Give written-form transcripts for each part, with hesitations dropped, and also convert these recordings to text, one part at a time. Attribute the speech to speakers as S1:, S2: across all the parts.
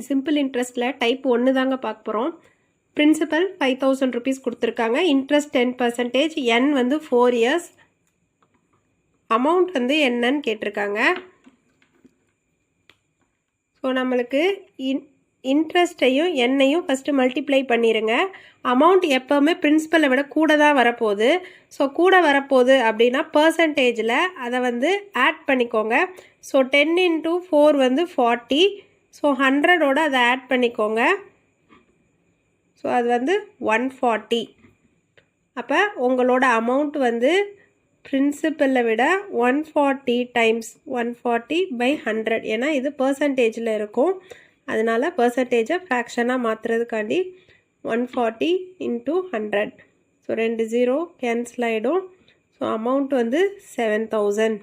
S1: Simple இன்ட்ரெஸ்ட்டில் type 1 தாங்க பார்க்க போகிறோம். பிரின்சிபல் 5000 rupees கொடுத்துருக்காங்க. இன்ட்ரெஸ்ட் 10%. என் வந்து 4 years. அமௌண்ட் வந்து என்னன்னு கேட்டிருக்காங்க. ஸோ நம்மளுக்கு இன்ட்ரெஸ்ட்டையும் எண்ணையும் ஃபஸ்ட்டு மல்டிப்ளை பண்ணிடுங்க. அமௌண்ட் எப்போவுமே பிரின்சிபலை விட கூட தான் வரப்போகுது. ஸோ கூட வரப்போகுது அப்படின்னா பர்சன்டேஜில் அதை வந்து ஆட் பண்ணிக்கோங்க. ஸோ 10 into 4 வந்து 40. ஸோ 100ஓட அதை ஆட் பண்ணிக்கோங்க. ஸோ அது வந்து 140. அப்போ உங்களோட அமௌண்ட் வந்து பிரின்சிபலை விட 140 டைம்ஸ் 140/100. ஏன்னா இது பர்சன்டேஜில் இருக்கும். அதனால் பர்சன்டேஜை ஃப்ராக்ஷனாக மாற்றுறதுக்காண்டி 140 into 100. ஸோ 2 0 கேன்சல் ஆகிடும். ஸோ அமௌண்ட் வந்து 7000.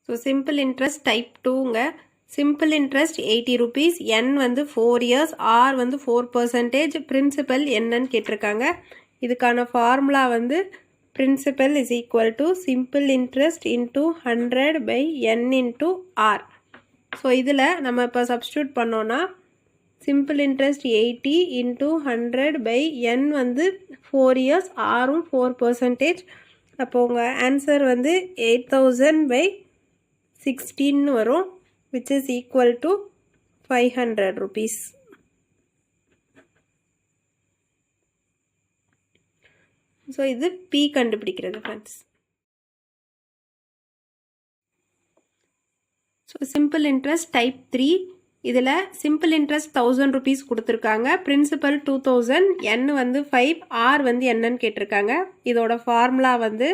S1: ஸோ சிம்பிள் இன்ட்ரெஸ்ட் டைப் 2ங்க. Simple interest 80 rupees. என் வந்து 4 years. ஆர் வந்து 4%. பிரின்சிபல் என்னன்னு கேட்டிருக்காங்க. இதுக்கான ஃபார்முலா வந்து principal is equal to simple interest into 100/n into R. So இதில் நம்ம இப்போ சப்ஸ்டியூட் பண்ணோன்னா சிம்பிள் இன்ட்ரெஸ்ட் 80 into 100/n வந்து 4 years. ஆரும் 4%. அப்போ உங்கள் ஆன்சர் வந்து 8000/16 வரும், which is equal to 500 rupees. So இது P கண்டுபிடிக்கிறது friends. So simple interest type 3. இதில் சிம்பிள் இன்ட்ரெஸ்ட் 1000 rupees கொடுத்துருக்காங்க. பிரின்சிபல் 2000. என் வந்து 5. ஆர் வந்து என்னன்னு கேட்டிருக்காங்க. இதோட ஃபார்முலா வந்து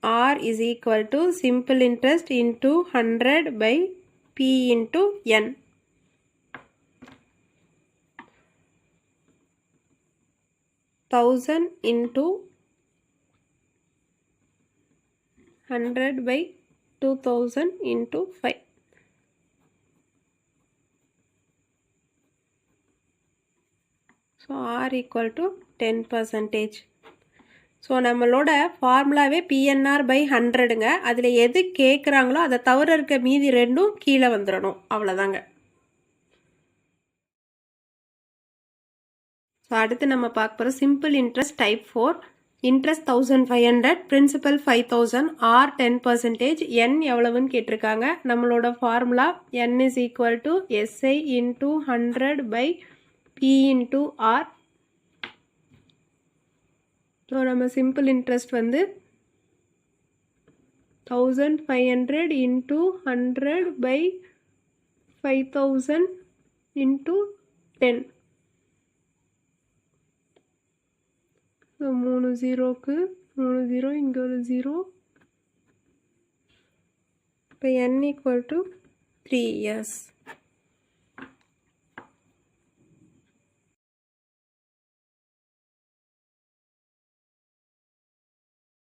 S1: R is equal to simple interest into 100/P into N. Thousand into 100/2000 into 5. So R equal to 10%. So நம்மளோட ஃபார்முலாவே PNR/100ங்க. அதில் எது கேட்குறாங்களோ அதை தவிர இருக்க மீதி ரெண்டும் கீழே வந்துடணும். அவ்வளோதாங்க. ஸோ அடுத்து நம்ம பார்க்க போகிற simple interest type 4. Interest 1500. Principal 5000. R 10%. N எவ்வளவுன்னு கேட்டிருக்காங்க. நம்மளோட formula N is equal to SI into 100/P into R. So நம்ம சிம்பிள் இன்ட்ரெஸ்ட் வந்து 1500 into 100/5000 into 10. ஸோ 3 0க்கு 3 0, இங்கே ஒரு 0. இப்போ N equal to 3 years.